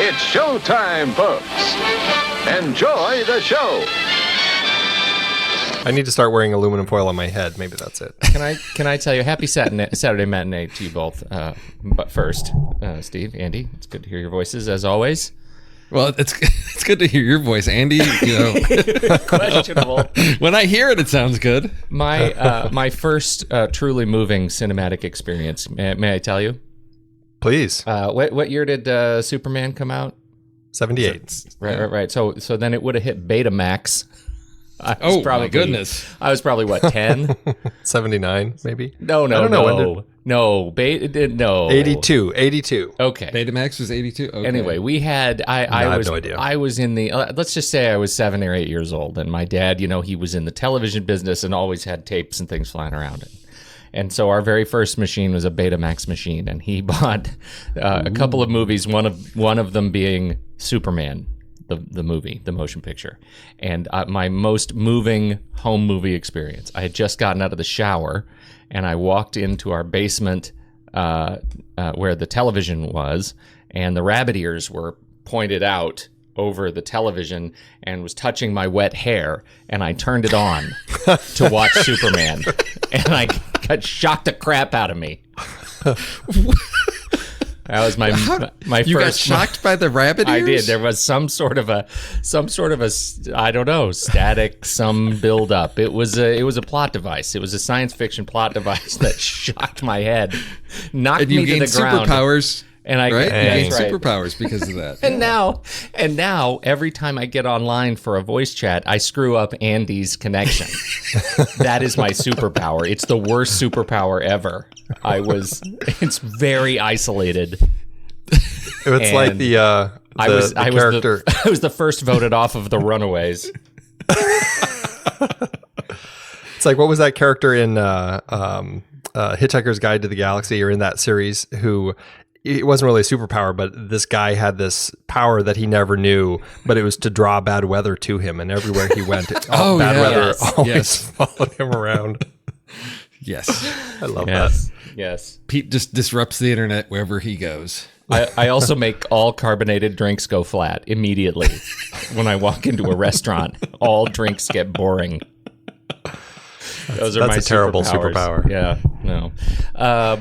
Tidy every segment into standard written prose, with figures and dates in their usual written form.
It's showtime, folks. Enjoy the show. I need to start wearing aluminum foil on my head. Maybe that's it. Can I tell you, happy Saturday matinee to you both. But first, Steve, Andy, it's good to hear your voices as always. Well, it's good to hear your voice, Andy. You know, Questionable. When I hear it, it sounds good. My first truly moving cinematic experience. May I tell you? Please. What year did Superman come out? 78. Right. So then it would have hit Betamax. My goodness. I was probably, what, 10? 79, maybe? No. I don't know. No. 82. Okay. Betamax was 82? Okay. Anyway, we had... I have no idea. I was in the... let's just say I was 7 or 8 years old, and my dad, he was in the television business and always had tapes and things flying around it. And so our very first machine was a Betamax machine, and he bought a couple of movies, one of them being Superman, the movie, the motion picture. And my most moving home movie experience. I had just gotten out of the shower, and I walked into our basement where the television was, and the rabbit ears were pointed out over the television and was touching my wet hair, and I turned it on to watch Superman, and I got shocked the crap out of me. That was my first. You got shocked by the rabbit ears? I did. There was some sort of a I don't know, static, some build up. It was a plot device. It was a science fiction plot device that shocked my head, knocked me to the ground. Superpowers. And I gained right. superpowers because of that. And now, every time I get online for a voice chat, I screw up Andy's connection. That is my superpower. It's the worst superpower ever. It's very isolated. It's like the character. I was the first voted off of the Runaways. It's like, what was that character in Hitchhiker's Guide to the Galaxy, or in that series, who... It wasn't really a superpower, but this guy had this power that he never knew, but it was to draw bad weather to him. And everywhere he went, bad weather always followed him around. Yes. I love that. Yes. Pete just disrupts the internet wherever he goes. I also make all carbonated drinks go flat immediately. When I walk into a restaurant, all drinks get boring. That's a terrible superpower. Yeah, no.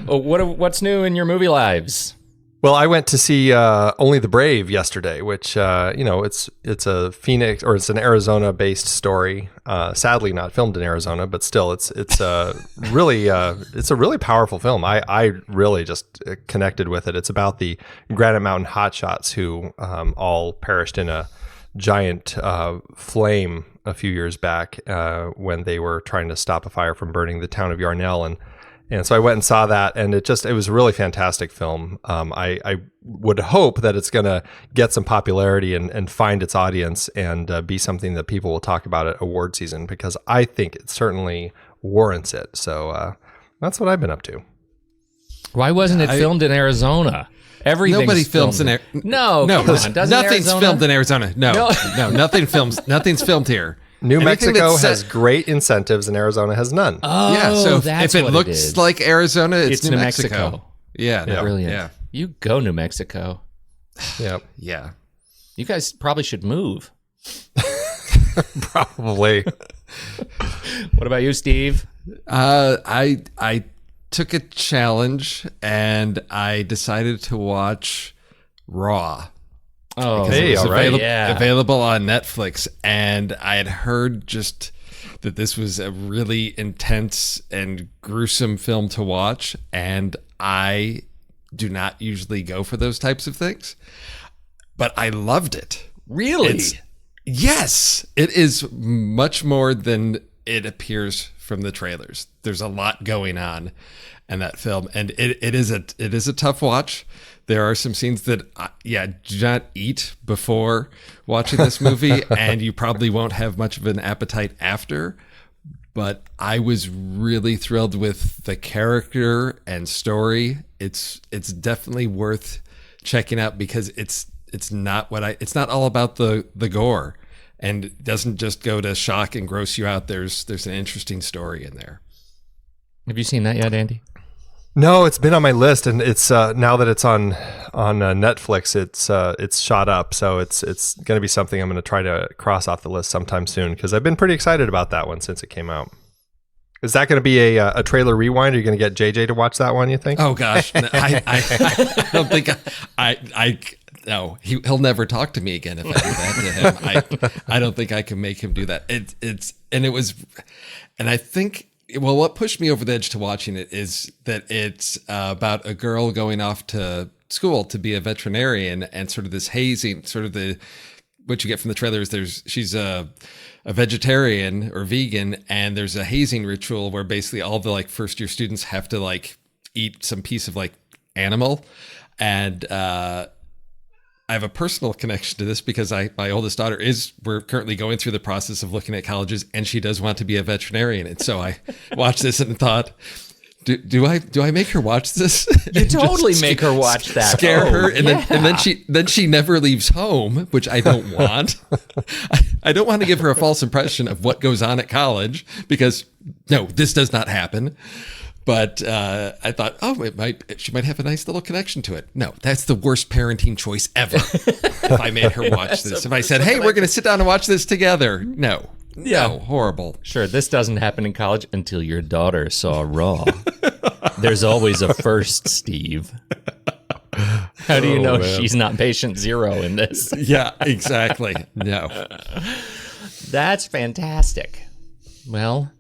What's new in your movie lives? Well, I went to see Only the Brave yesterday, which it's a Phoenix, or it's an Arizona-based story. Sadly, not filmed in Arizona, but still, it's a really powerful film. I really just connected with it. It's about the Granite Mountain hotshots who all perished in a giant flame a few years back when they were trying to stop a fire from burning the town of Yarnell, and so I went and saw that, and it was a really fantastic film. I would hope that it's going to get some popularity and find its audience and be something that people will talk about at award season, because I think it certainly warrants it. So that's what I've been up to. Why wasn't it filmed in Arizona? Nobody films in Arizona. No, come on. Nothing's filmed in Arizona. No, nothing's filmed here. New Mexico has great incentives and Arizona has none. Oh, yeah, so that's if it what looks it is. like Arizona, it's New Mexico. Mexico. Yeah, Brilliant. Yeah. You go, New Mexico. Yep. Yeah. You guys probably should move. Probably. What about you, Steve? I took a challenge and I decided to watch Raw. Oh, hey, all right. Available on Netflix, and I had heard just that this was a really intense and gruesome film to watch, and I do not usually go for those types of things, but I loved it. Really? Yes, it is much more than it appears from the trailers. There's a lot going on in that film, and it is a tough watch. There are some scenes that, do not eat before watching this movie, and you probably won't have much of an appetite after. But I was really thrilled with the character and story. It's definitely worth checking out because it's not all about the gore, and it doesn't just go to shock and gross you out. There's an interesting story in there. Have you seen that yet, Andy? No, it's been on my list, and it's now that it's on Netflix, it's shot up. So it's going to be something I'm going to try to cross off the list sometime soon, because I've been pretty excited about that one since it came out. Is that going to be a trailer rewind? Are you going to get JJ to watch that one, you think? Oh gosh, I don't think no, he'll never talk to me again if I do that to him. I don't think I can make him do that. And I think, well, what pushed me over the edge to watching it is that it's about a girl going off to school to be a veterinarian, and sort of this hazing, sort of what you get from the trailer is she's a vegetarian or vegan, and there's a hazing ritual where basically all the like first year students have to like eat some piece of like animal. And I have a personal connection to this because my oldest daughter we're currently going through the process of looking at colleges, and she does want to be a veterinarian. And so I watched this and thought, do I make her watch this? You totally make her watch that. Scare her, and then she never leaves home, which I don't want. I don't want to give her a false impression of what goes on at college, because no, this does not happen. But I thought, she might have a nice little connection to it. No, that's the worst parenting choice ever. If I made her watch this, if I said, "Hey, we're going to sit down and watch this together," no, horrible. Sure, this doesn't happen in college until your daughter saw Raw. There's always a first, Steve. How do you know she's not patient zero in this? Yeah, exactly. No. That's fantastic. Well,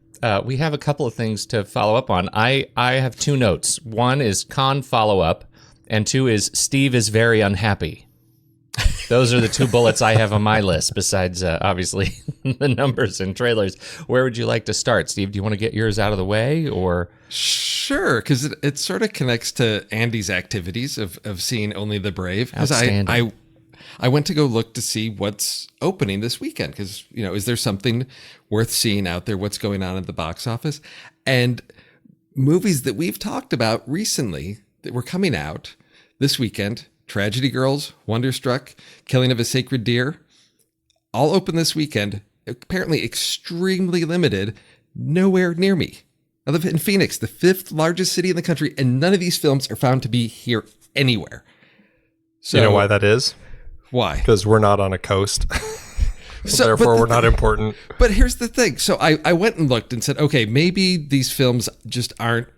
we have a couple of things to follow up on. I have two notes. One is con follow-up, and two is Steve is very unhappy. Those are the two bullets I have on my list, besides, obviously, the numbers and trailers. Where would you like to start, Steve? Do you want to get yours out of the way, or...? Sure, because it sort of connects to Andy's activities of seeing Only the Brave. Because I went to go look to see what's opening this weekend, because, is there something worth seeing out there? What's going on at the box office? And movies that we've talked about recently that were coming out this weekend, Tragedy Girls, Wonderstruck, Killing of a Sacred Deer, all open this weekend, apparently extremely limited, nowhere near me. I live in Phoenix, the 5th largest city in the country, and none of these films are found to be here anywhere. So, you know why that is? Why? Because we're not on a coast. Therefore, we're not important. But here's the thing. So I went and looked and said, okay, maybe these films just aren't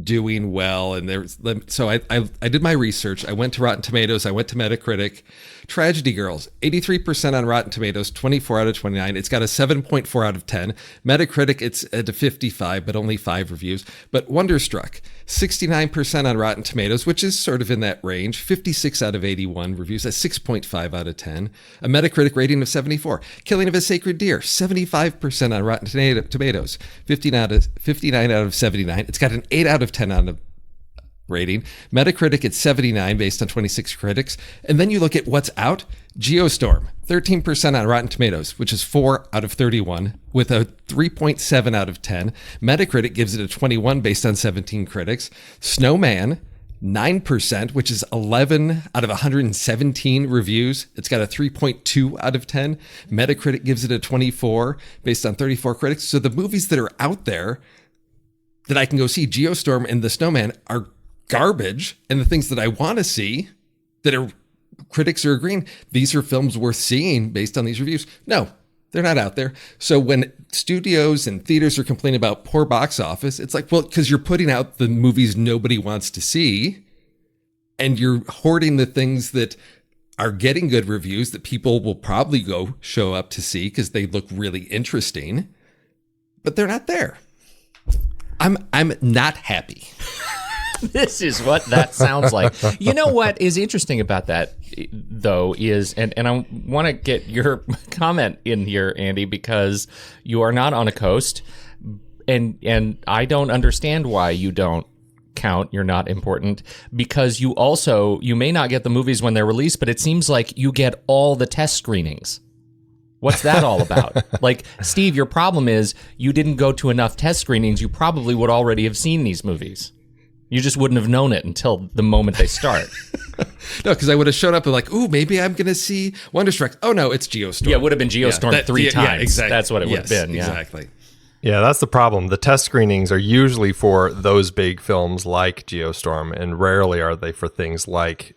doing well. And so I did my research. I went to Rotten Tomatoes. I went to Metacritic. Tragedy Girls, 83% on Rotten Tomatoes, 24 out of 29. It's got a 7.4 out of 10. Metacritic, it's at a 55, but only 5 reviews. But Wonderstruck, 69% on Rotten Tomatoes, which is sort of in that range. 56 out of 81 reviews, a 6.5 out of 10. A Metacritic rating of 74. Killing of a Sacred Deer, 75% on Rotten Tomatoes, 59 out of 79. It's got an 8 out of 10 on the rating. Metacritic at 79 based on 26 critics. And then you look at what's out. Geostorm, 13% on Rotten Tomatoes, which is 4 out of 31 with a 3.7 out of 10. Metacritic gives it a 21 based on 17 critics. Snowman, 9%, which is 11 out of 117 reviews. It's got a 3.2 out of 10. Metacritic gives it a 24 based on 34 critics. So the movies that are out there that I can go see, Geostorm and The Snowman, are garbage, and the things that I want to see that are critics are agreeing these are films worth seeing based on these reviews. No, they're not out there. So when studios and theaters are complaining about poor box office, it's like, well, because you're putting out the movies nobody wants to see, and you're hoarding the things that are getting good reviews that people will probably go show up to see because they look really interesting, but they're not there. I'm not happy. This is what that sounds like. You know what is interesting about that, though, is, and I want to get your comment in here, Andy, because you are not on a coast, and I don't understand why you don't count. You're not important, because you may not get the movies when they're released, but it seems like you get all the test screenings. What's that all about? Like, Steve, your problem is you didn't go to enough test screenings. You probably would already have seen these movies. You just wouldn't have known it until the moment they start. No, because I would have showed up and like, ooh, maybe I'm going to see Wonderstruck. Oh, no, it's Geostorm. Yeah, it would have been Geostorm 3 times. Yeah, exactly. That's what it would have been. Yeah. Exactly. Yeah, that's the problem. The test screenings are usually for those big films like Geostorm, and rarely are they for things like,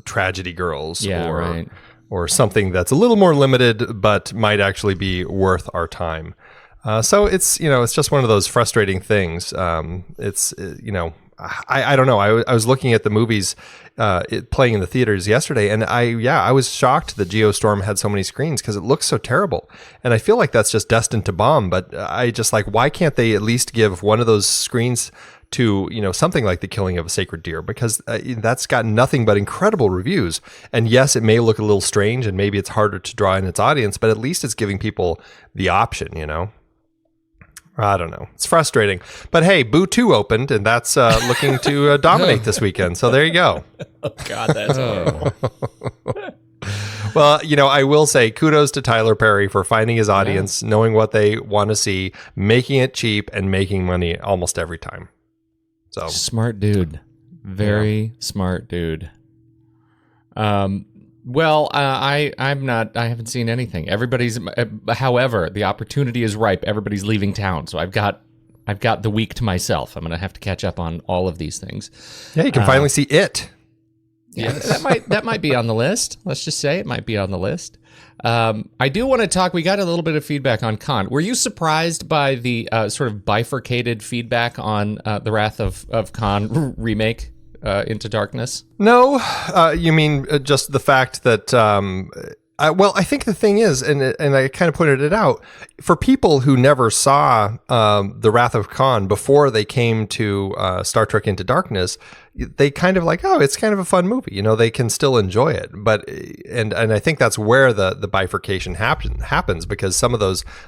Tragedy Girls, or something that's a little more limited, but might actually be worth our time. So it's just one of those frustrating things. I don't know. I was looking at the movies playing in the theaters yesterday, and I was shocked that Geostorm had so many screens because it looks so terrible. And I feel like that's just destined to bomb. But I just why can't they at least give one of those screens to something like The Killing of a Sacred Deer, because that's got nothing but incredible reviews. And yes, it may look a little strange, and maybe it's harder to draw in its audience, but at least it's giving people the option. I don't know. It's frustrating. But hey, Boo 2 opened, and that's looking to dominate this weekend. So there you go. Oh, God, that's horrible. Well, I will say kudos to Tyler Perry for finding his audience, knowing what they want to see, making it cheap, and making money almost every time. So smart dude. Very smart dude. Well, I haven't seen anything. However, the opportunity is ripe. Everybody's leaving town, so I've got the week to myself. I'm going to have to catch up on all of these things. Yeah, you can finally see it. Yeah, that might be on the list. Let's just say it might be on the list. I do want to talk. We got a little bit of feedback on Khan. Were you surprised by the sort of bifurcated feedback on the Wrath of Khan remake? Into Darkness? No, you mean just the fact that I think the thing is, and I kind of pointed it out, for people who never saw the Wrath of Khan before they came to Star Trek Into Darkness, they kind of it's kind of a fun movie. They can still enjoy it. But and I think that's where the bifurcation happens, because some of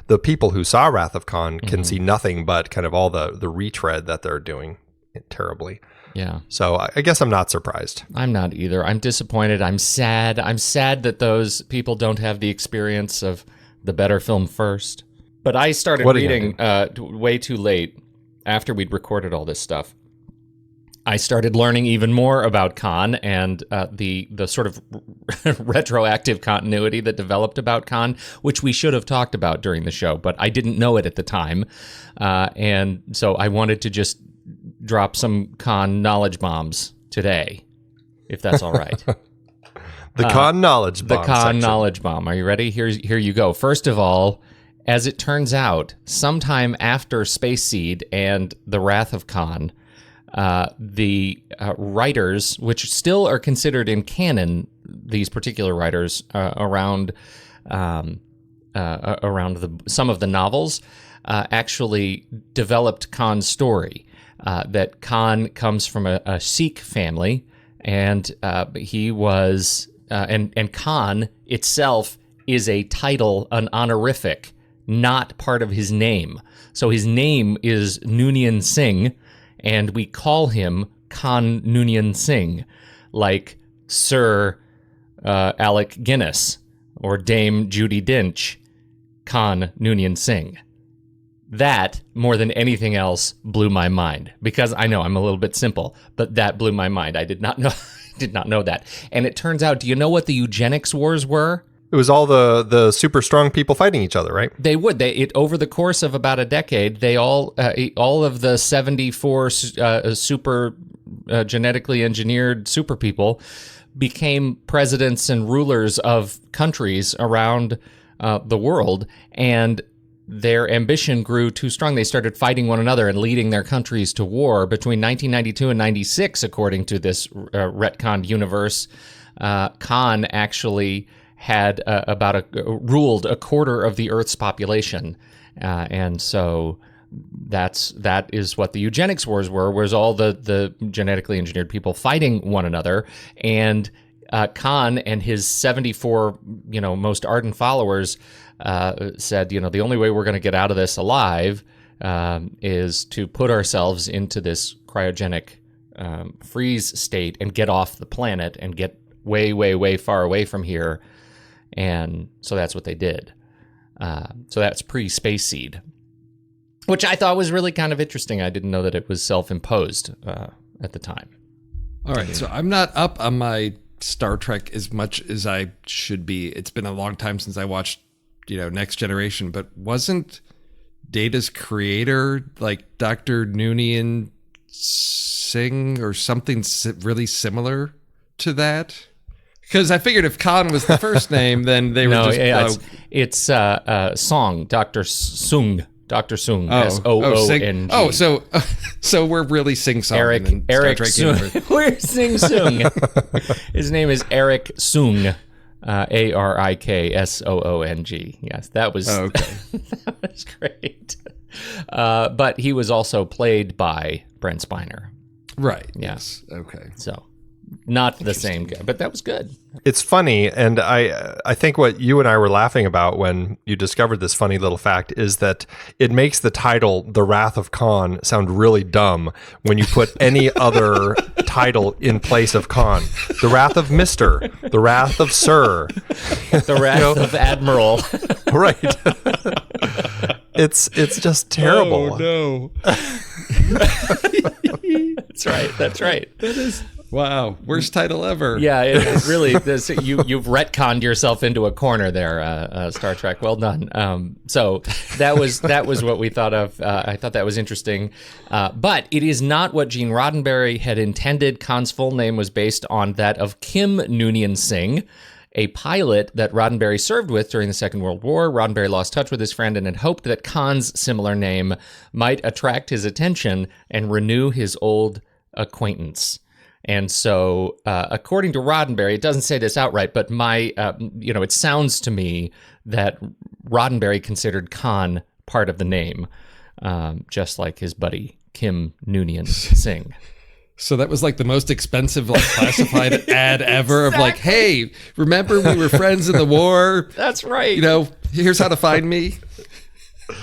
the people who saw Wrath of Khan can see nothing but kind of all the retread that they're doing terribly. Yeah. So I guess I'm not surprised. I'm not either. I'm disappointed. I'm sad. I'm sad that those people don't have the experience of the better film first. But I started reading way too late after we'd recorded all this stuff. I started learning even more about Khan and the sort of retroactive continuity that developed about Khan, which we should have talked about during the show, but I didn't know it at the time. And so I wanted to just drop some Khan knowledge bombs today, if that's all right. The Khan knowledge bomb. The Khan knowledge bomb. Are you ready? Here you go. First of all, as it turns out, sometime after Space Seed and The Wrath of Khan, the writers, which still are considered in canon, these particular writers around some of the novels, actually developed Khan's story. That Khan comes from a Sikh family, and he was, and Khan itself is a title, an honorific, not part of his name. So his name is Noonien Singh, and we call him Khan Noonien Singh, like Sir Alec Guinness or Dame Judi Dench, Khan Noonien Singh. That, more than anything else, blew my mind, because I know I'm a little bit simple, but that blew my mind. I did not know that. And it turns out, do you know what the eugenics wars were? It was all the super strong people fighting each other, right? They would. Over the course of about a decade, they all of the 74 super genetically engineered super people became presidents and rulers of countries around the world, and their ambition grew too strong. They started fighting one another and leading their countries to war. Between 1992 and 96, according to this retconned universe, Khan actually had ruled a quarter of the Earth's population, and so that is what the eugenics wars were. Was all the genetically engineered people fighting one another, and Khan and his 74 most ardent followers said, the only way we're going to get out of this alive is to put ourselves into this cryogenic freeze state and get off the planet and get way, way, way far away from here. And so that's what they did. So that's pre-Space Seed, which I thought was really kind of interesting. I didn't know that it was self-imposed at the time. All right, so I'm not up on my Star Trek as much as I should be. It's been a long time since I watched Next Generation, but wasn't Data's creator, like Dr. Noonien Singh or something really similar to that? Because I figured if Khan was the first name, then they were it's Song, Dr. Sung. Dr. Sung, S-O-O-N-G. So we're really sing-song. Eric Sung. We're sing-sung. His name is Eric Sung, Ariksoong. Yes, that was, that was great. But he was also played by Brent Spiner. Right. Yes. Okay. So not the same guy, but that was good. It's funny, and I think what you and I were laughing about when you discovered this funny little fact is that it makes the title "The Wrath of Khan" sound really dumb when you put any other title in place of Khan. The Wrath of Mister, the Wrath of Sir, the Wrath of Admiral. Right. It's just terrible. Oh no. That's right. That is wow, worst title ever. Yeah, it really you've retconned yourself into a corner there, Star Trek. Well done. So that was what we thought of. I thought that was interesting, but it is not what Gene Roddenberry had intended. Khan's full name was based on that of Kim Noonien Singh, a pilot that Roddenberry served with during the Second World War. Roddenberry lost touch with his friend and had hoped that Khan's similar name might attract his attention and renew his old acquaintance. And so, according to Roddenberry, it doesn't say this outright, but it sounds to me that Roddenberry considered Khan part of the name, just like his buddy Kim Noonien Singh. So that was like the most expensive classified ad ever of like, hey, remember we were friends in the war? That's right. Here's how to find me.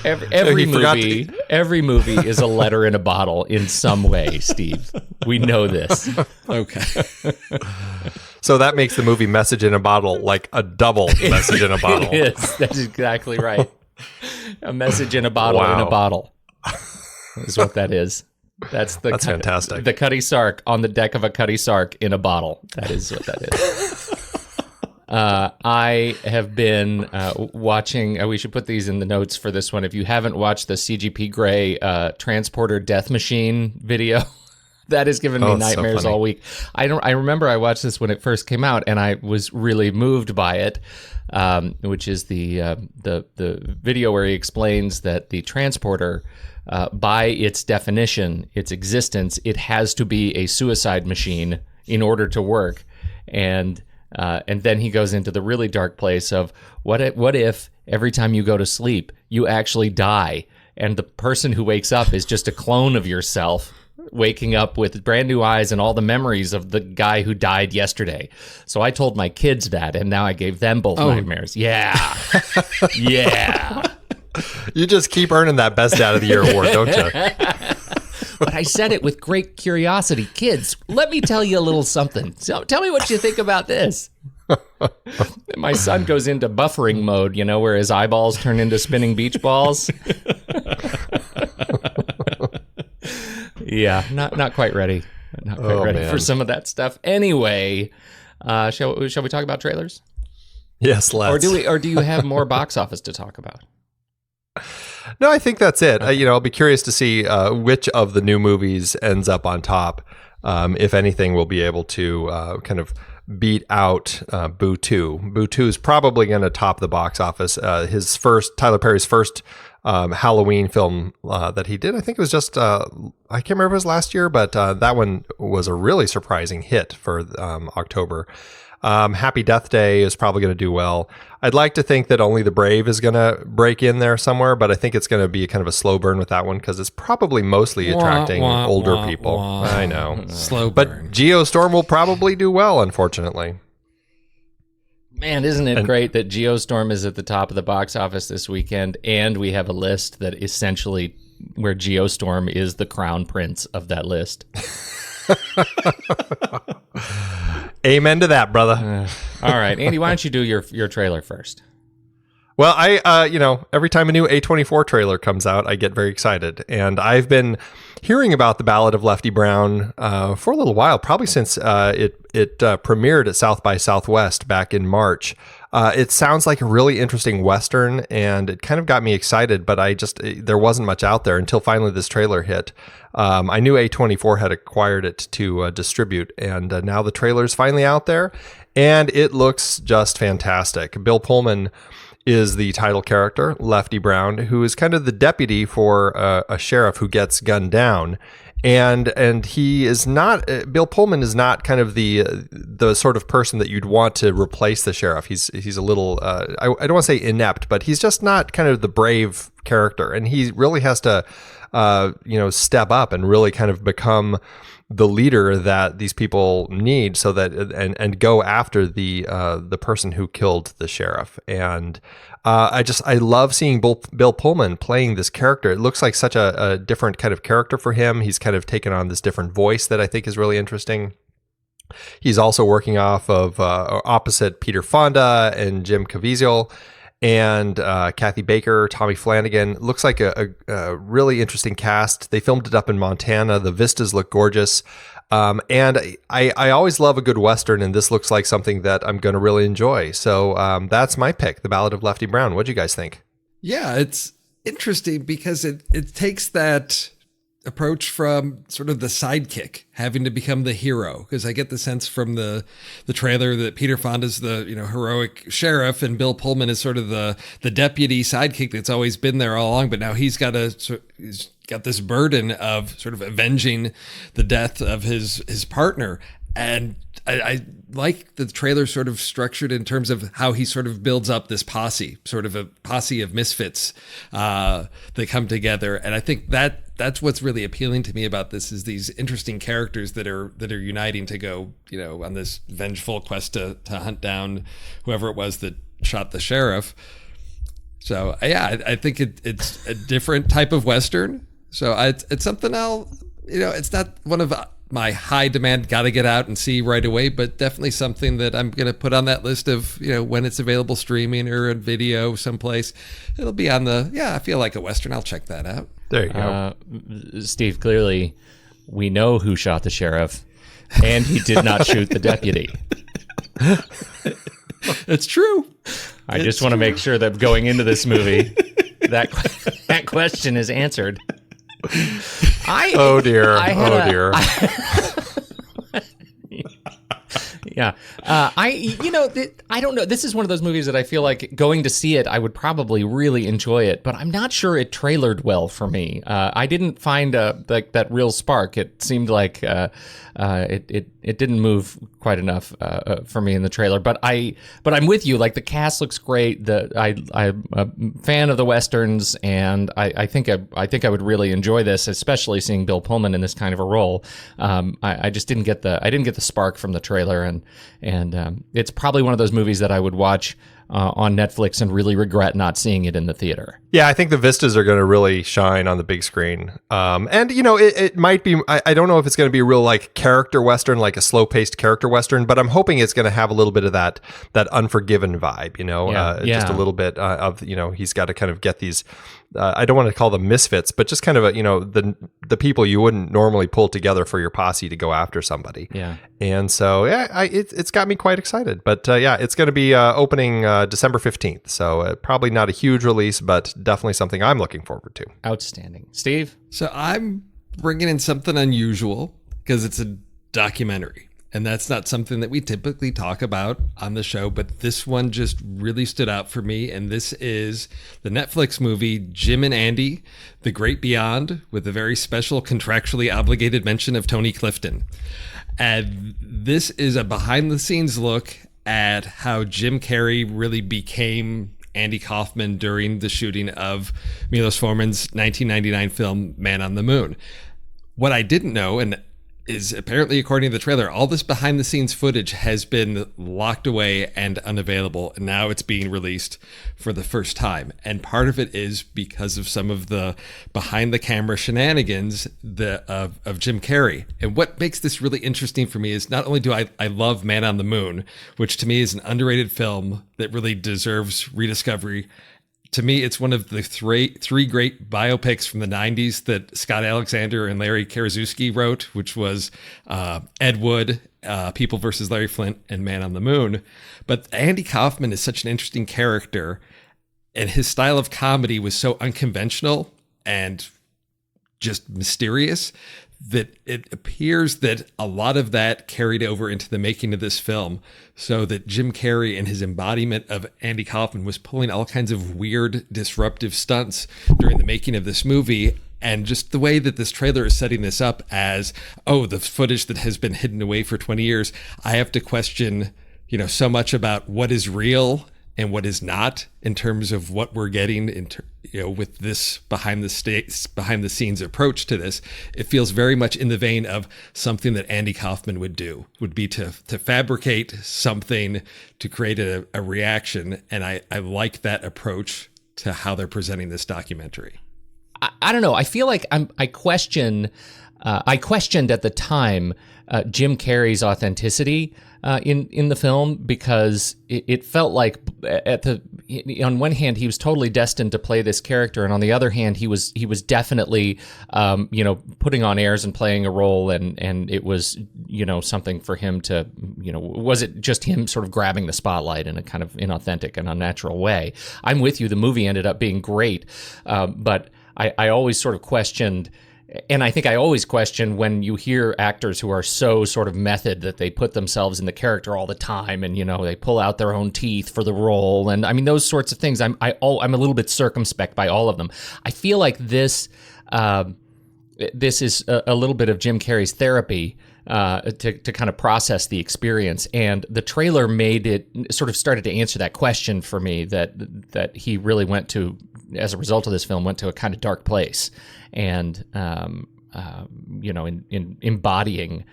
Every movie is a letter in a bottle in some way, Steve. We know this. Okay. So that makes the movie Message in a Bottle like a double message in a bottle. It is. That's exactly right. A message in a bottle in a bottle is what that is. That's fantastic. The Cutty Sark on the deck of a Cutty Sark in a bottle. That is what that is. I have been watching, we should put these in the notes for this one. If you haven't watched the CGP Grey Transporter Death Machine video, that has given me nightmares all week. I remember I watched this when it first came out, and I was really moved by it, which is the video where he explains that the transporter, by its definition, its existence, it has to be a suicide machine in order to work. And then he goes into the really dark place of what if every time you go to sleep, you actually die, and the person who wakes up is just a clone of yourself, waking up with brand new eyes and all the memories of the guy who died yesterday. So I told my kids that, and now I gave them both nightmares. Yeah. Yeah. You just keep earning that Best Dad of the Year award, don't you? But I said it with great curiosity. Kids, let me tell you a little something. So tell me what you think about this. My son goes into buffering mode, where his eyeballs turn into spinning beach balls. Yeah, not quite ready. Not quite ready for some of that stuff. Anyway, shall we talk about trailers? Yes, let's. Or do you have more box office to talk about? No, I think that's it. I'll be curious to see which of the new movies ends up on top. If anything, we'll be able to kind of beat out Boo 2. Boo 2 is probably going to top the box office. Tyler Perry's first Halloween film that he did. I think it was just, I can't remember if it was last year, but that one was a really surprising hit for October. Happy Death Day is probably going to do well. I'd like to think that Only the Brave is going to break in there somewhere, but I think it's going to be kind of a slow burn with that one because it's probably mostly attracting older people. I know. Slow burn. But Geostorm will probably do well, unfortunately. Man, isn't it great that Geostorm is at the top of the box office this weekend, and we have a list that essentially where Geostorm is the crown prince of that list. Amen to that, brother. All right, Andy, why don't you do your trailer first? Well, every time a new A24 trailer comes out, I get very excited. And I've been hearing about the Ballad of Lefty Brown for a little while, probably since it premiered at South by Southwest back in March. It sounds like a really interesting Western, and it kind of got me excited, but there wasn't much out there until finally this trailer hit. I knew A24 had acquired it to distribute, and now the trailer's finally out there, and it looks just fantastic. Bill Pullman is the title character, Lefty Brown, who is kind of the deputy for a sheriff who gets gunned down. And he is not, Bill Pullman is not kind of the sort of person that you'd want to replace the sheriff. He's a little, I don't want to say inept, but he's just not kind of the brave character. And he really has to, step up and really kind of become the leader that these people need, so that and go after the person who killed the sheriff. And I love seeing Bill Pullman playing this character. It looks like such a different kind of character for him. He's kind of taken on this different voice that I think is really interesting. He's also working off of opposite Peter Fonda and Jim Caviezel and Kathy Baker, Tommy Flanagan. Looks like a really interesting cast. They filmed it up in Montana. The vistas look gorgeous. And I always love a good Western, and this looks like something that I'm going to really enjoy. So that's my pick, The Ballad of Lefty Brown. What do you guys think? Yeah, it's interesting because it takes that approach from sort of the sidekick having to become the hero, because I get the sense from the trailer that Peter Fonda's the heroic sheriff and Bill Pullman is sort of the deputy sidekick that's always been there all along, but now he's got this burden of sort of avenging the death of his partner. And I like the trailer sort of structured in terms of how he sort of builds up this posse, sort of a posse of misfits that come together. And I think that's what's really appealing to me about this, is these interesting characters that are uniting to go, on this vengeful quest to hunt down whoever it was that shot the sheriff. So yeah, I think it's a different type of Western. So it's something it's not one of my high demand, got to get out and see right away, but definitely something that I'm going to put on that list of, when it's available streaming or in video someplace, it'll be on I feel like a Western. I'll check that out. There you go. Steve, clearly we know who shot the sheriff, and he did not shoot the deputy. It's true. I just want to make sure that going into this movie, that question is answered. Oh dear. Yeah. I don't know. This is one of those movies that I feel like going to see it, I would probably really enjoy it, but I'm not sure it trailered well for me. I didn't find that real spark. It seemed like it didn't move quite enough for me in the trailer. But I'm with you. Like, the cast looks great. I'm a fan of the Westerns, and I think I would really enjoy this, especially seeing Bill Pullman in this kind of a role. I just didn't get the spark from the trailer, and it's probably one of those movies that I would watch on Netflix and really regret not seeing it in the theater. Yeah, I think the vistas are going to really shine on the big screen. And, it might be, I don't know if it's going to be a real like character Western, like a slow paced character Western, but I'm hoping it's going to have a little bit of that Unforgiven vibe, just a little bit of, he's got to kind of get these, I don't want to call them misfits, but just kind of the people you wouldn't normally pull together for your posse to go after somebody. Yeah. And so, it's got me quite excited. But it's going to be opening December 15th. So probably not a huge release, but definitely something I'm looking forward to. Outstanding. Steve? So I'm bringing in something unusual because it's a documentary. And that's not something that we typically talk about on the show, but this one just really stood out for me. And this is the Netflix movie Jim and Andy, The Great Beyond, with a very special contractually obligated mention of Tony Clifton. And this is a behind-the-scenes look at how Jim Carrey really became Andy Kaufman during the shooting of Milos Forman's 1999 film Man on the Moon. What I didn't know, and is apparently, according to the trailer, all this behind the scenes footage has been locked away and unavailable. And now it's being released for the first time. And part of it is because of some of the behind the camera shenanigans of Jim Carrey. And what makes this really interesting for me is not only do I love Man on the Moon, which to me is an underrated film that really deserves rediscovery. To me, it's one of the three great biopics from the 90s that Scott Alexander and Larry Karaszewski wrote, which was Ed Wood, People versus Larry Flint, and Man on the Moon. But Andy Kaufman is such an interesting character, and his style of comedy was so unconventional and just mysterious that it appears that a lot of that carried over into the making of this film, so that Jim Carrey and his embodiment of Andy Kaufman was pulling all kinds of weird, disruptive stunts during the making of this movie. And just the way that this trailer is setting this up as, oh, the footage that has been hidden away for 20 years, I have to question, so much about what is real and what is not in terms of what we're getting with this behind the scenes approach to this. It feels very much in the vein of something that Andy Kaufman would do, would be to fabricate something to create a reaction. And I like that approach to how they're presenting this documentary. I don't know. I feel like I questioned at the time Jim Carrey's authenticity in the film, because it felt like on one hand he was totally destined to play this character, and on the other hand he was definitely putting on airs and playing a role, and it was something for him to was it just him sort of grabbing the spotlight in a kind of inauthentic and unnatural way. I'm with you. The movie ended up being great, but I always sort of questioned. And I think I always question when you hear actors who are so sort of method that they put themselves in the character all the time, and they pull out their own teeth for the role, and I mean those sorts of things. I'm a little bit circumspect by all of them. I feel like this is a little bit of Jim Carrey's therapy to kind of process the experience, and the trailer made it sort of started to answer that question for me, that he really went to, as a result of this film, went to a kind of dark place, and in embodying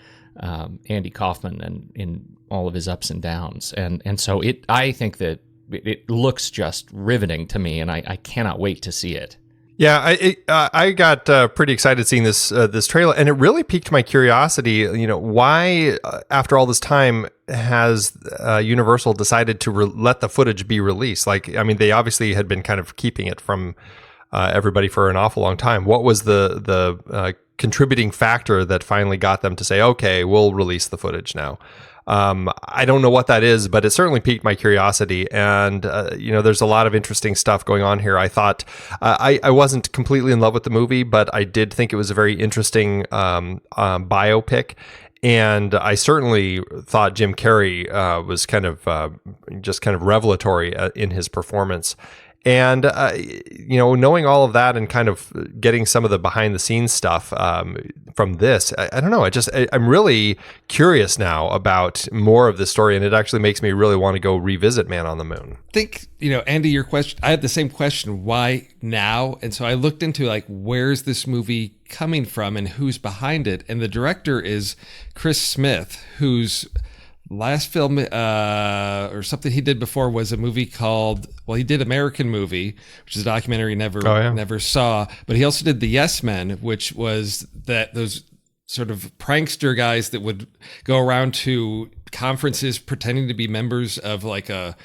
Andy Kaufman and in all of his ups and downs, and so I think that it looks just riveting to me, and I cannot wait to see it. Yeah, I got pretty excited seeing this trailer, and it really piqued my curiosity. Why, after all this time, has Universal decided to let the footage be released? They obviously had been kind of keeping it from everybody for an awful long time. What was the contributing factor that finally got them to say, okay, we'll release the footage now? I don't know what that is, but it certainly piqued my curiosity. And, there's a lot of interesting stuff going on here. I thought I wasn't completely in love with the movie, but I did think it was a very interesting biopic. And I certainly thought Jim Carrey was kind of revelatory in his performance. And, knowing all of that and kind of getting some of the behind the scenes stuff from this, I don't know. I'm really curious now about more of the story. And it actually makes me really want to go revisit Man on the Moon. I think, Andy, your question, I had the same question. Why now? And so I looked into where's this movie coming from and who's behind it? And the director is Chris Smith, whose last film or something he did before was a movie called, he did American Movie, which is a documentary never saw, but he also did The Yes Men, which was those sort of prankster guys that would go around to conferences pretending to be members of a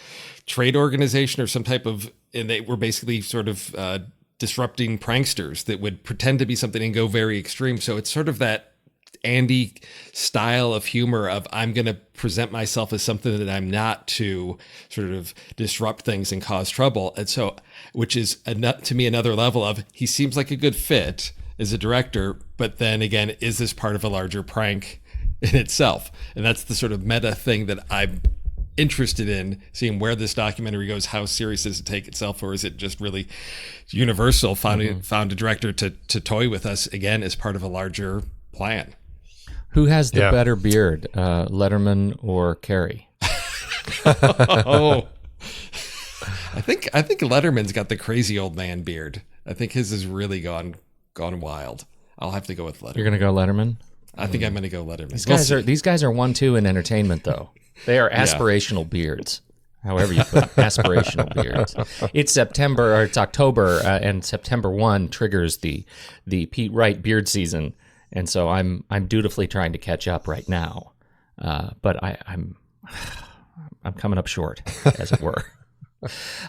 trade organization or some type of, and they were basically sort of disrupting pranksters that would pretend to be something and go very extreme. So it's sort of that Andy style of humor of, I'm going to present myself as something that I'm not, to sort of disrupt things and cause trouble. And so, which is to me another level of, he seems like a good fit as a director, but then again, is this part of a larger prank in itself? And that's the sort of meta thing that I'm interested in seeing, where this documentary goes. How serious does it take itself, or is it just really Universal found a director to toy with us again as part of a larger plan? Who has the better beard, Letterman or Carrey? Oh, I think Letterman's got the crazy old man beard. I think his has really gone wild. I'll have to go with Letterman. You're gonna go Letterman? I think I'm going to go Letterman. These guys are 1-2 in entertainment, though. They are aspirational beards. However you put it, aspirational beards. It's September, or it's October, and September 1 triggers the Pete Wright beard season, and so I'm dutifully trying to catch up right now, but I'm coming up short, as it were.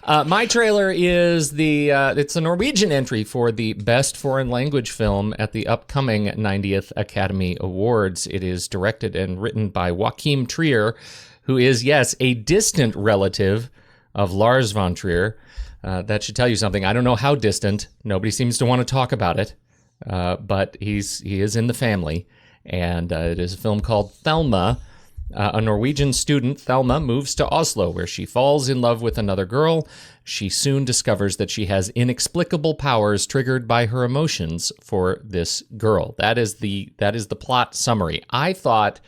My trailer is it's a Norwegian entry for the Best Foreign Language Film at the upcoming 90th Academy Awards. It is directed and written by Joachim Trier, who is, yes, a distant relative of Lars von Trier. That should tell you something. I don't know how distant. Nobody seems to want to talk about it, but he is in the family, and it is a film called Thelma. A Norwegian student, Thelma, moves to Oslo, where she falls in love with another girl. She soon discovers that she has inexplicable powers triggered by her emotions for this girl. That is the plot summary. I thought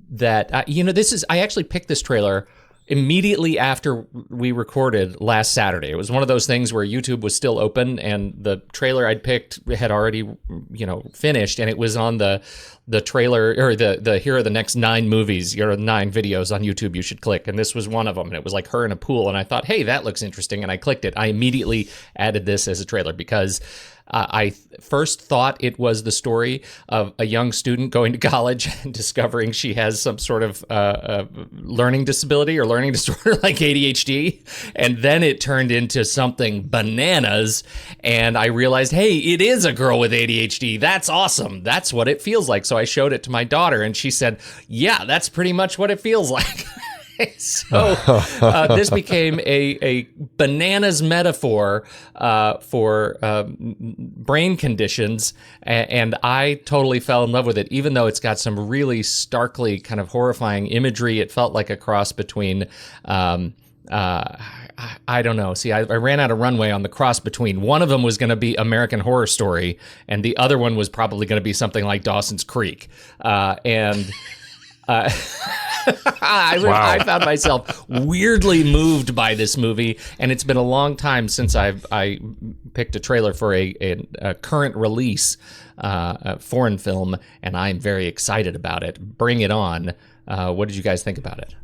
that, I actually picked this trailer immediately after we recorded last Saturday. It was one of those things where YouTube was still open and the trailer I'd picked had already, finished, and it was on the trailer, or the here are the next 9 movies, 9 videos on YouTube you should click, and this was one of them, and it was like her in a pool, and I thought, hey, that looks interesting, and I clicked it. I immediately added this as a trailer because I first thought it was the story of a young student going to college and discovering she has some sort of learning disability or learning disorder like ADHD. And then it turned into something bananas. And I realized, hey, it is a girl with ADHD. That's awesome. That's what it feels like. So I showed it to my daughter and she said, yeah, that's pretty much what it feels like. So this became a bananas metaphor for brain conditions, and I totally fell in love with it, even though it's got some really starkly kind of horrifying imagery. It felt like a cross between, I don't know. See, I ran out of runway on the cross between. One of them was going to be American Horror Story, and the other one was probably going to be something like Dawson's Creek. I found myself weirdly moved by this movie, and it's been a long time since I picked a trailer for a current release foreign film, and I'm very excited about it. Bring it on. What did you guys think about it?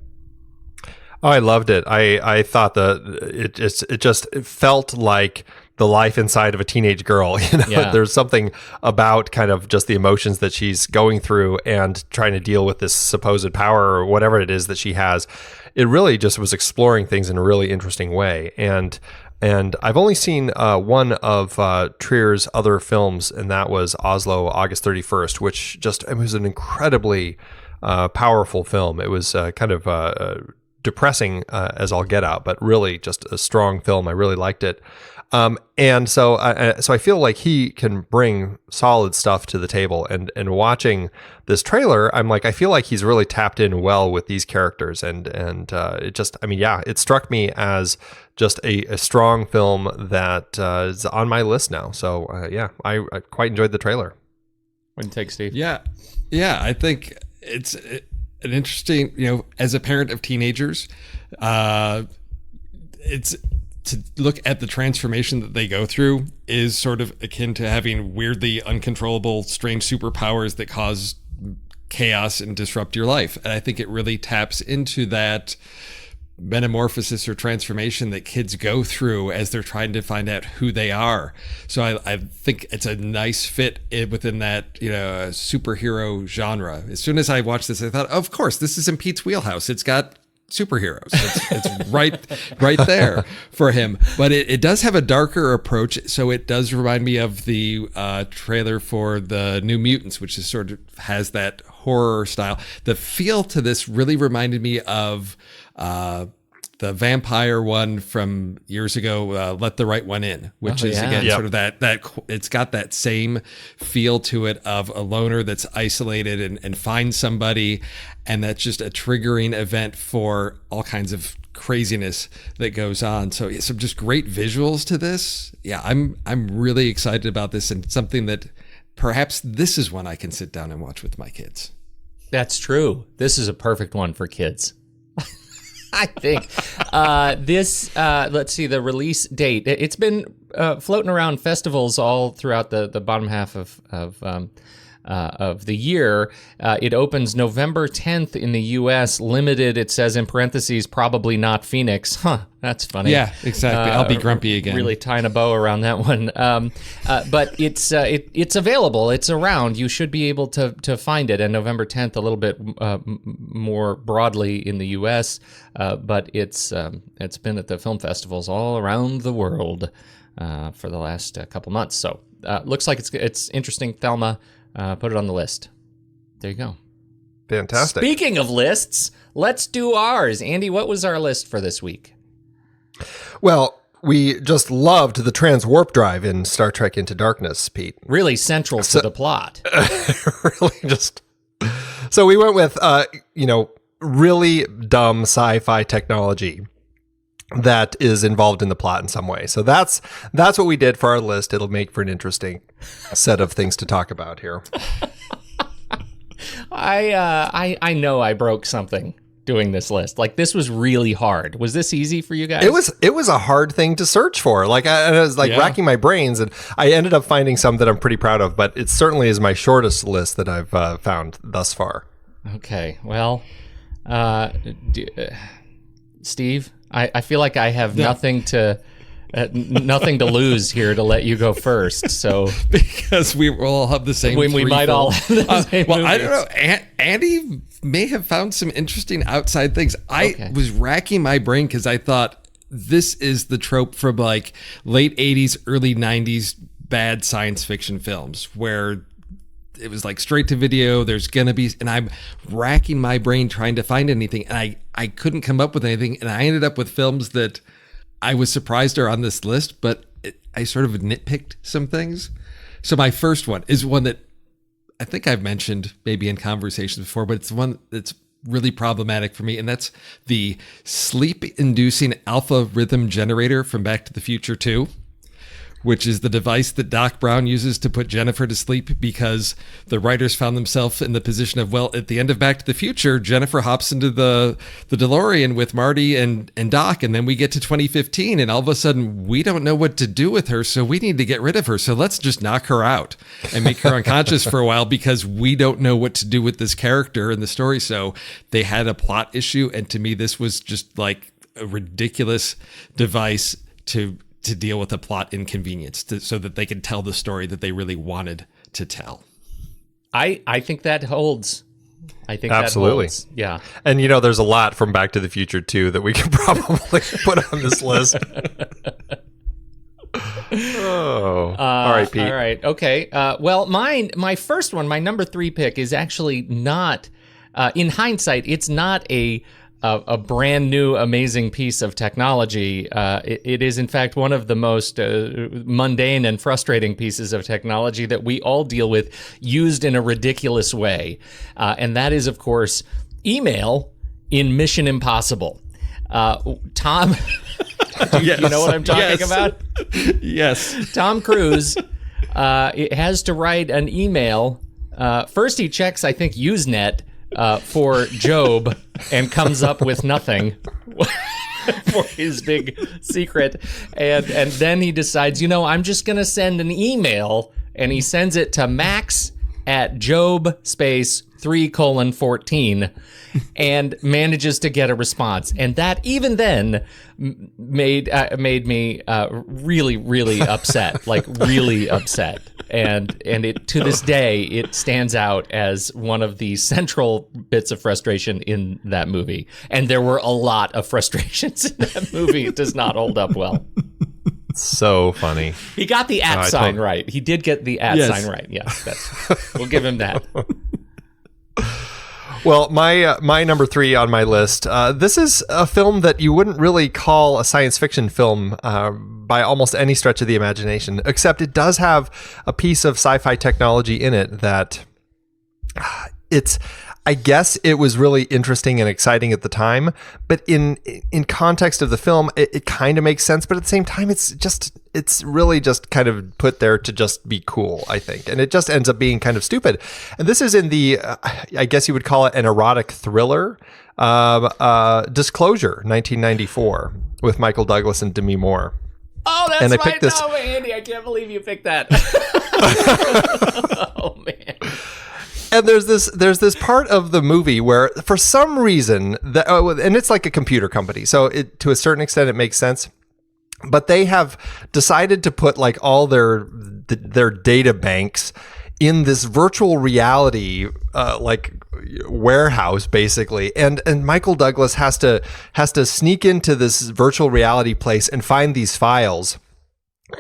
Oh, I loved it. I thought it felt like the life inside of a teenage girl. Yeah. There's something about kind of just the emotions that she's going through and trying to deal with this supposed power or whatever it is that she has. It really just was exploring things in a really interesting way. And I've only seen one of Trier's other films, and that was Oslo, August 31st, which it was an incredibly powerful film. It was kind of depressing as all get out, but really just a strong film. I really liked it. And so I feel like he can bring solid stuff to the table, and watching this trailer, I'm like, I feel like he's really tapped in well with these characters, and it struck me as just a strong film that is on my list now. So I quite enjoyed the trailer. What do you take, Steve? Yeah, I think it's an interesting, as a parent of teenagers, it's to look at the transformation that they go through is sort of akin to having weirdly uncontrollable, strange superpowers that cause chaos and disrupt your life. And I think it really taps into that metamorphosis or transformation that kids go through as they're trying to find out who they are. So I think it's a nice fit within that, superhero genre. As soon as I watched this, I thought, of course, this is in Pete's wheelhouse. It's got superheroes. It's right there for him. But it does have a darker approach. So it does remind me of the trailer for the New Mutants, which is sort of has that horror style. The feel to this really reminded me of the vampire one from years ago, Let the Right One In, which is again sort of that it's got that same feel to it of a loner that's isolated and finds somebody, and that's just a triggering event for all kinds of craziness that goes on. So some just great visuals to this. Yeah, I'm really excited about this, and something that perhaps this is one I can sit down and watch with my kids. That's true. This is a perfect one for kids. I think let's see, the release date. It's been floating around festivals all throughout the bottom half of of the year. It opens November 10th in the U.S. Limited, it says in parentheses, probably not Phoenix. Huh, that's funny. Yeah, exactly. I'll be grumpy again. Really tying a bow around that one. But it's available. It's around. You should be able to find it. And November 10th, a little bit more broadly in the U.S., but it's been at the film festivals all around the world for the last couple months. So looks like it's interesting. Thelma, put it on the list. There you go. Fantastic. Speaking of lists, let's do ours. Andy, what was our list for this week? Well, we just loved the transwarp drive in Star Trek Into Darkness, Pete. Really central to the plot. Really just... So we went with, really dumb sci-fi technology that is involved in the plot in some way. So that's what we did for our list. It'll make for an interesting set of things to talk about here. I know I broke something doing this list. Like, this was really hard. Was this easy for you guys? It was a hard thing to search for. Like, I was racking my brains, and I ended up finding some that I'm pretty proud of, but it certainly is my shortest list that I've found thus far. Okay, well, Steve, I feel like I have nothing to lose here to let you go first. So because we all have the same. We might all have the same. Well, I don't know. Andy may have found some interesting outside things. I was racking my brain because I thought this is the trope from like late 80s, early 90s bad science fiction films where it was like straight to video. There's gonna be, and I'm racking my brain trying to find anything, and I couldn't come up with anything, and I ended up with films that I was surprised are on this list, but I sort of nitpicked some things. So my first one is one that I think I've mentioned maybe in conversations before, but it's one that's really problematic for me, and that's the sleep-inducing alpha rhythm generator from Back to the Future 2. Which is the device that Doc Brown uses to put Jennifer to sleep because the writers found themselves in the position of, well, at the end of Back to the Future, Jennifer hops into the DeLorean with Marty and Doc, and then we get to 2015, and all of a sudden, we don't know what to do with her, so we need to get rid of her. So let's just knock her out and make her unconscious for a while because we don't know what to do with this character in the story. So they had a plot issue, and to me, this was just like a ridiculous device to deal with a plot inconvenience so that they could tell the story that they really wanted to tell. I think that holds. I think absolutely. That holds. Yeah. And there's a lot from Back to the Future 2 that we could probably put on this list. All right, Pete. All right. Okay. Well, my first one, my number 3 pick is actually not, in hindsight, it's not a brand new amazing piece of technology. It is in fact one of the most mundane and frustrating pieces of technology that we all deal with, used in a ridiculous way, and that is, of course, email in Mission Impossible. Tom, you know what I'm talking about? Yes. Tom Cruise has to write an email. First, he checks, I think, Usenet for Job and comes up with nothing for his big secret. And then he decides, I'm just going to send an email, and he sends it to Max at Job space 3:14 and manages to get a response. And that even then made me really, really upset, like really upset. And it, to this day, it stands out as one of the central bits of frustration in that movie. And there were a lot of frustrations in that movie. It does not hold up well. So funny. He got the @ sign right. He did get the @ sign right. Yeah, we'll give him that. Well, my number 3 on my list, this is a film that you wouldn't really call a science fiction film by almost any stretch of the imagination, except it does have a piece of sci-fi technology in it that I guess it was really interesting and exciting at the time, but in context of the film, it kind of makes sense, but at the same time, it's really just kind of put there to just be cool, I think. And it just ends up being kind of stupid. And this is in the, I guess you would call it an erotic thriller, Disclosure, 1994, with Michael Douglas and Demi Moore. Oh, that's and I right. picked this. No, Andy, I can't believe you picked that. Oh man. And there's this part of the movie where, for some reason, and it's like a computer company, so to a certain extent it makes sense. But they have decided to put like all their data banks in this virtual reality like warehouse, basically, and Michael Douglas has to sneak into this virtual reality place and find these files.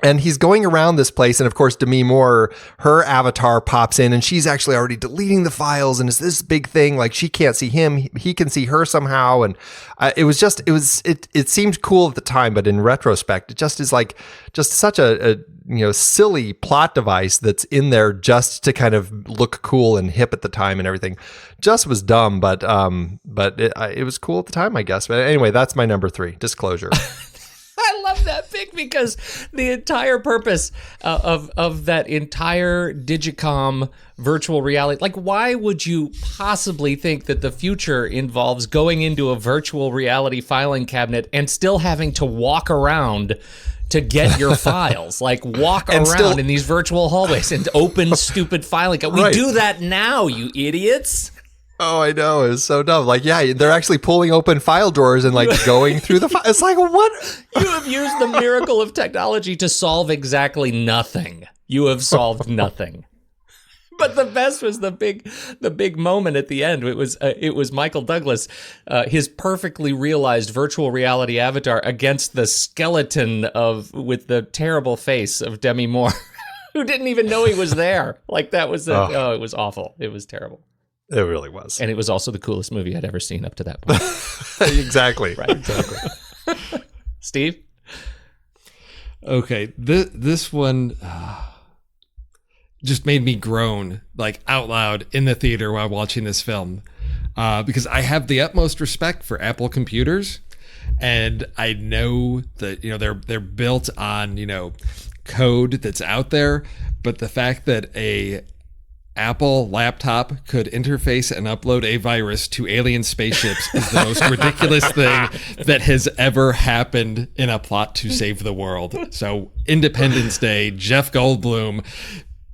And he's going around this place, and of course, Demi Moore, her avatar pops in, and she's actually already deleting the files, and it's this big thing. Like, she can't see him, he can see her somehow, and it seemed cool at the time, but in retrospect, it just is like just such a silly plot device that's in there just to kind of look cool and hip at the time and everything. Just was dumb, but it was cool at the time, I guess. But anyway, that's my number 3. Disclosure. I love that pick because the entire purpose of that entire Digicom virtual reality, like, why would you possibly think that the future involves going into a virtual reality filing cabinet and still having to walk around to get your files? Like, walk around in these virtual hallways and open stupid filing. We do that now, you idiots. Oh, I know. It's so dumb. Like, yeah, they're actually pulling open file drawers and like going through the file. It's like, what? You have used the miracle of technology to solve exactly nothing. You have solved nothing. But the best was the big moment at the end. It was Michael Douglas, his perfectly realized virtual reality avatar against the skeleton with the terrible face of Demi Moore, who didn't even know he was there. Like, that was it was awful. It was terrible. It really was. And it was also the coolest movie I'd ever seen up to that point. Exactly. Right. Exactly. Steve? Okay. This one just made me groan, like, out loud in the theater while watching this film. Because I have the utmost respect for Apple computers. And I know that, they're built on, code that's out there. But the fact that a Apple laptop could interface and upload a virus to alien spaceships is the most ridiculous thing that has ever happened in a plot to save the world. So Independence Day, Jeff Goldblum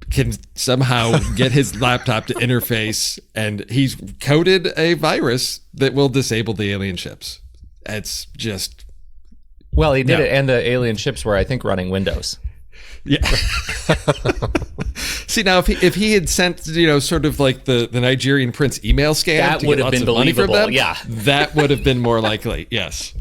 can somehow get his laptop to interface, and he's coded a virus that will disable the alien ships. It's just... Well, he did it, and the alien ships were, I think, running Windows. Yeah. See, now if he had sent, sort of like the Nigerian prince email scam, that would have been believable. Yeah, that would have been more likely. Yes.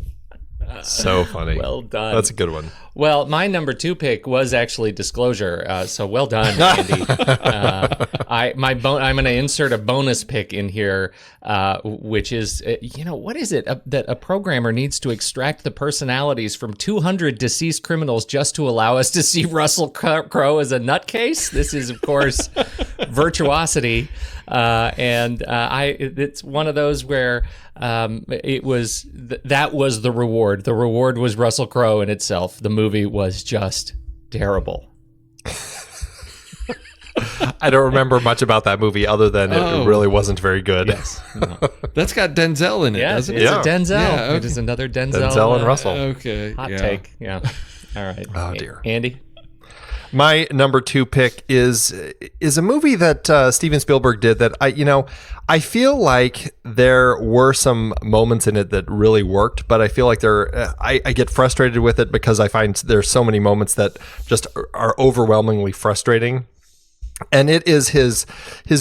So funny. Well done. That's a good one. Well, my number 2 pick was actually Disclosure. So well done, Andy. I'm going to insert a bonus pick in here, which is, what is it that a programmer needs to extract the personalities from 200 deceased criminals just to allow us to see Russell Crowe as a nutcase? This is, of course, Virtuosity. It's one of those where that was the reward. The reward was Russell Crowe in itself. The movie was just terrible. I don't remember much about that movie other than it really wasn't very good. Yes. No. That's got Denzel in it, doesn't it? It's a Denzel. Yeah, okay. It is another Denzel. Denzel and Russell. Okay. Hot take. Yeah. All right. Oh, dear. Andy? My number 2 pick is a movie that Steven Spielberg did that I feel like there were some moments in it that really worked, but I feel like I get frustrated with it because I find there's so many moments that just are overwhelmingly frustrating. And it is his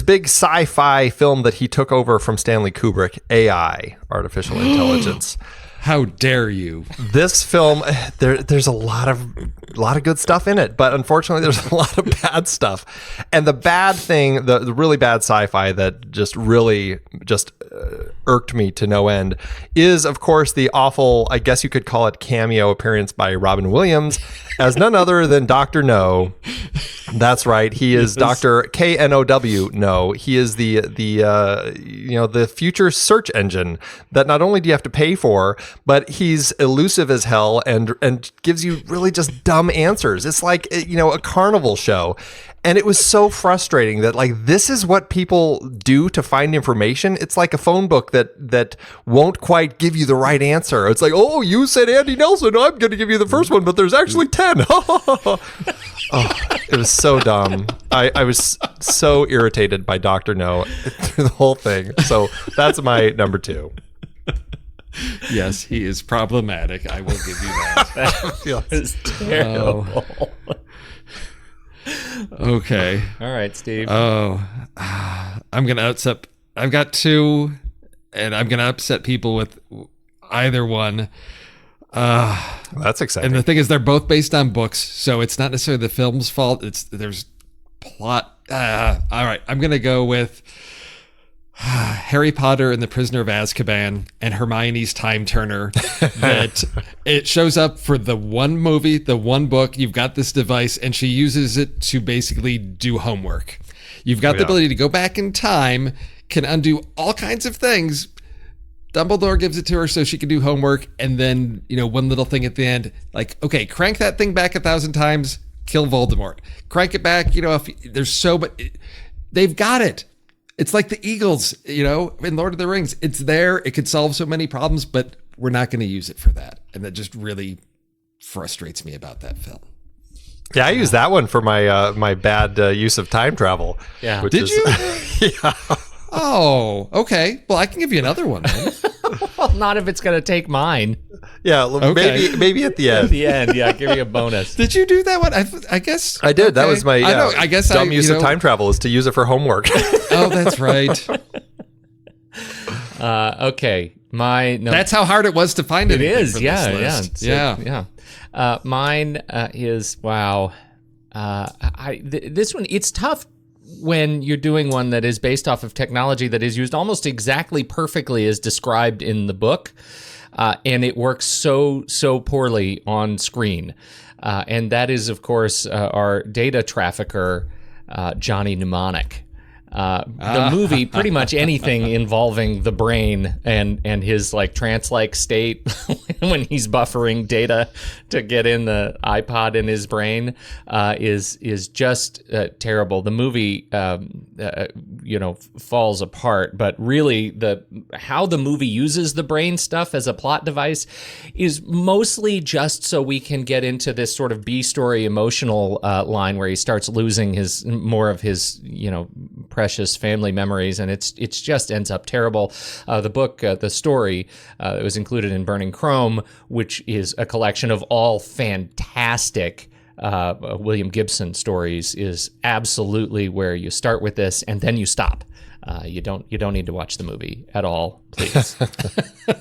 big sci-fi film that he took over from Stanley Kubrick, AI, Artificial Intelligence. How dare you? This film, there's a lot of good stuff in it, but unfortunately there's a lot of bad stuff. And the bad thing, the really bad sci-fi that just really irked me to no end is, of course, the awful, I guess you could call it, cameo appearance by Robin Williams as none other than Dr. No. That's right. He is Dr. K-N-O-W. No, he is the future search engine that not only do you have to pay for, but he's elusive as hell and gives you really just dumb answers. It's like, a carnival show. And it was so frustrating that like this is what people do to find information. It's like a phone book that won't quite give you the right answer. It's like, oh, you said Andy Nelson. I'm going to give you the first one, but there's actually 10. Oh, it was so dumb. I was so irritated by Dr. No through the whole thing. So that's my number 2. Yes, he is problematic. I will give you that. That was terrible. Okay. All right, Steve. I'm going to upset. I've got 2, and I'm going to upset people with either one. That's exciting. And the thing is, they're both based on books, so it's not necessarily the film's fault. There's plot. All right, I'm going to go with Harry Potter and the Prisoner of Azkaban and Hermione's Time Turner. That it shows up for the one movie, the one book. You've got this device, and she uses it to basically do homework. You've got the ability to go back in time, can undo all kinds of things. Dumbledore gives it to her so she can do homework, and then, one little thing at the end, like, okay, crank that thing back 1,000 times, kill Voldemort. Crank it back, if there's so much, they've got it. It's like the Eagles, in Lord of the Rings. It's there. It could solve so many problems, but we're not going to use it for that. And that just really frustrates me about that film. Yeah, I used that one for my my bad use of time travel. Yeah. Did you? Yeah. Oh, okay. Well, I can give you another one then. Well, not if it's going to take mine. Yeah, Okay. maybe at the end. At the end, yeah, give you a bonus. Did you do that one? I guess I did. That okay. was my I guess dumb use of time travel is to use it for homework. Oh, that's right. Okay, That's how hard it was to find it. It is, yeah, yeah. Mine is wow. This one, it's tough when you're doing one that is based off of technology that is used almost exactly perfectly as described in the book, and it works so poorly on screen. And that is, of course, our data trafficker, Johnny Mnemonic. The movie, pretty much anything involving the brain and his like trance-like state when he's buffering data to get in the iPod in his brain, is just terrible. The movie, falls apart. But really, how the movie uses the brain stuff as a plot device is mostly just so we can get into this sort of B-story emotional line where he starts losing more of his precious family memories, and it's just ends up terrible. The book, the story that was included in Burning Chrome, which is a collection of all fantastic William Gibson stories, is absolutely where you start with this and then you stop. You don't need to watch the movie at all, please.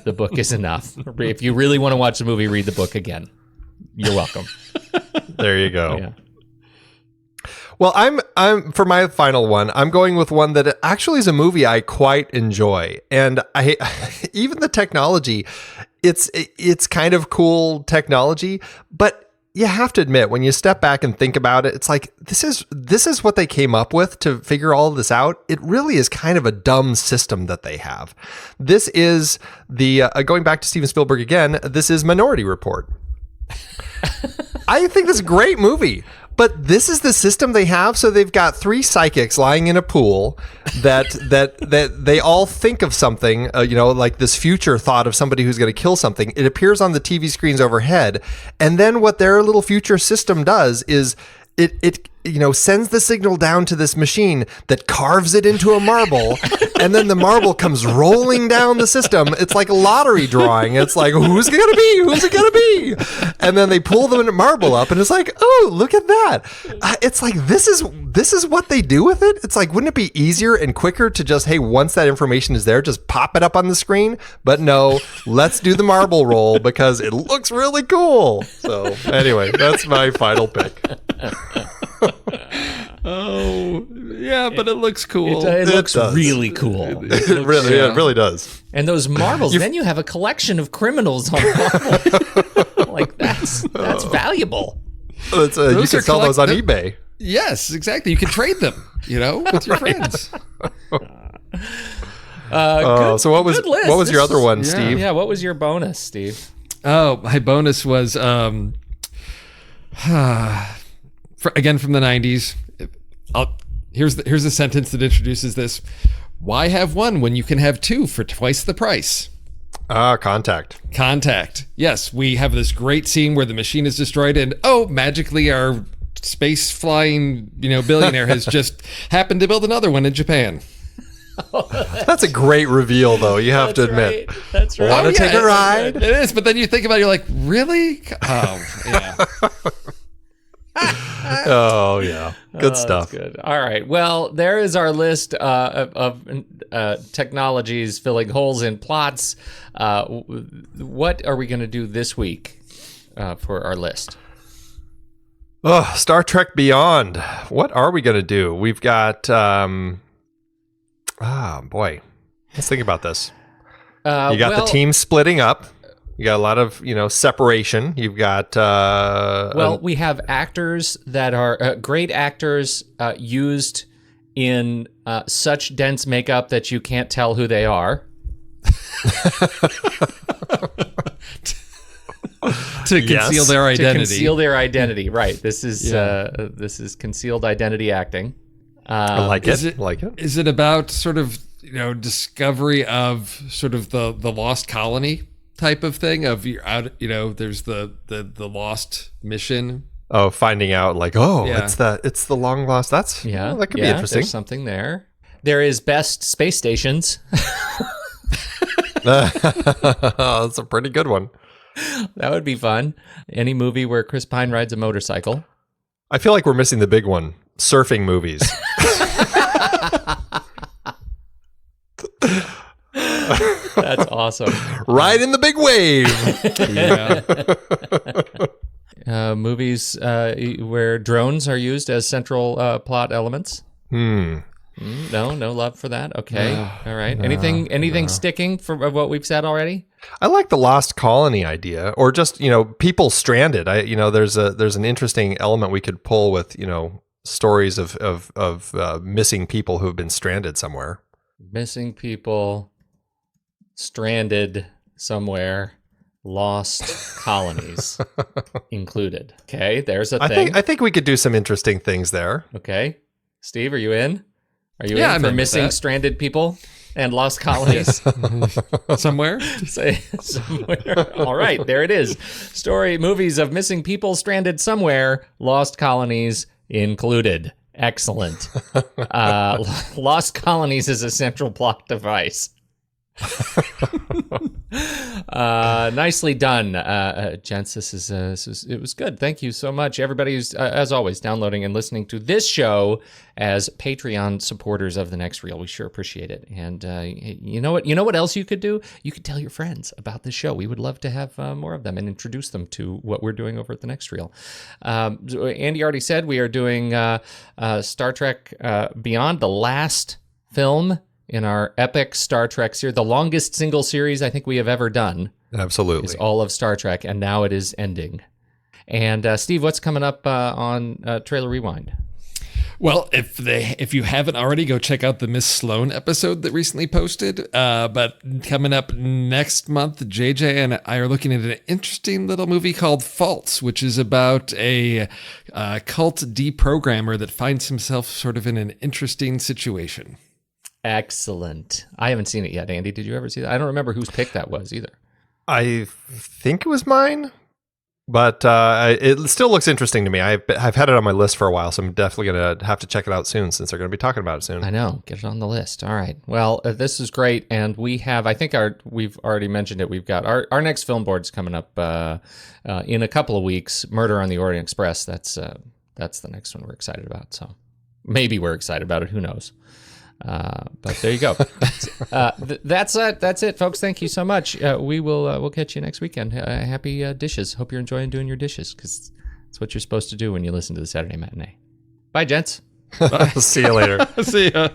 The book is enough. If you really want to watch the movie, read the book again. You're welcome. There you go. Yeah. Well, I'm for my final one, I'm going with one that actually is a movie I quite enjoy. And even the technology, it's kind of cool technology, but you have to admit, when you step back and think about it, it's like, this is what they came up with to figure all of this out. It really is kind of a dumb system that they have. This is going back to Steven Spielberg again, this is Minority Report. I think this is a great movie. But this is the system they have. So they've got 3 psychics lying in a pool that they all think of something, like this future thought of somebody who's going to kill something. It appears on the TV screens overhead. And then what their little future system does is it sends the signal down to this machine that carves it into a marble, and then the marble comes rolling down the system. It's like a lottery drawing. It's like, who's it gonna be? Who's it gonna be? And then they pull the marble up, and it's like, oh, look at that. It's like, this is what they do with it. It's like, wouldn't it be easier and quicker to just, hey, once that information is there, just pop it up on the screen? But no, let's do the marble roll because it looks really cool. So anyway, that's my final pick. Oh, yeah, but it looks cool. It looks really cool. It really does. And those marbles, then you have a collection of criminals on marble. Like, that's valuable. You can sell those on eBay. Yes, exactly. You can trade them, with your friends. So what was your other one, Steve? Yeah, what was your bonus, Steve? Oh, my bonus was again from the 90s. Here's a sentence that introduces this. Why have one when you can have two for twice the price? Contact. Contact. Yes, we have this great scene where the machine is destroyed, and magically our space flying, billionaire has just happened to build another one in Japan. That's a great reveal, though. You have to admit. Right. That's right. Want to take a ride? It is, but then you think about it, you're like, really? Oh, yeah. Oh, yeah. Good stuff. That's good. All right. Well, there is our list of technologies filling holes in plots. What are we going to do this week for our list? Oh, Star Trek Beyond. What are we going to do? We've got... boy. Let's think about this. You got the team splitting up. You got a lot of, separation. You've got... we have actors that are great actors used in such dense makeup that you can't tell who they are. To conceal their identity. To conceal their identity, right. This is concealed identity acting. I like it. Is it about sort of, discovery of sort of the lost colony type of thing? Of you're out, there's the lost mission. Oh, finding out it's the long lost. That could be interesting. There's something there. There is best space stations. That's a pretty good one. That would be fun. Any movie where Chris Pine rides a motorcycle. I feel like we're missing the big one. Surfing movies. That's awesome. Ride in the big wave. Movies where drones are used as central plot elements. No love for that. Okay. All right. Anything sticking from what we've said already? I like the lost colony idea, or just, people stranded. There's an interesting element we could pull with, stories of missing people who have been stranded somewhere. Missing people, stranded somewhere, lost colonies included. Okay, there's a thing. I think we could do some interesting things there. Okay. Steve, are you in? Are you in for missing stranded people and lost colonies? Somewhere? Say somewhere. All right, there it is. Movies of missing people stranded somewhere, lost colonies included. Excellent. Lost colonies is a central plot device. Nicely done, gents. It was good. Thank you so much, everybody who's as always downloading and listening to this show as Patreon supporters of The Next Reel. We sure appreciate it. And you know what else you could do? You could tell your friends about this show. We would love to have more of them and introduce them to what we're doing over at The Next Reel. Andy already said we are doing Star Trek Beyond, the last film in our epic Star Trek series, the longest single series I think we have ever done. Absolutely. Is all of Star Trek, and now it is ending. And Steve, what's coming up on Trailer Rewind? Well, if you haven't already, go check out the Miss Sloan episode that recently posted. But coming up next month, JJ and I are looking at an interesting little movie called Faults, which is about a cult deprogrammer that finds himself sort of in an interesting situation. Excellent. I haven't seen it yet, Andy. Did you ever see that? I don't remember whose pick that was either. I think it was mine, but it still looks interesting to me. I've had it on my list for a while, so I'm definitely going to have to check it out soon since they're going to be talking about it soon. I know. Get it on the list. All right. Well, this is great. And we have, I think we've already mentioned it. We've got our next film board's coming up in a couple of weeks. Murder on the Orient Express. That's the next one we're excited about. So maybe we're excited about it. Who knows? But there you go. That's it, folks. Thank you so much. We'll catch you next weekend. Happy dishes. Hope you're enjoying doing your dishes, because that's what you're supposed to do when you listen to the Saturday Matinee. Bye, gents. See you later. See ya.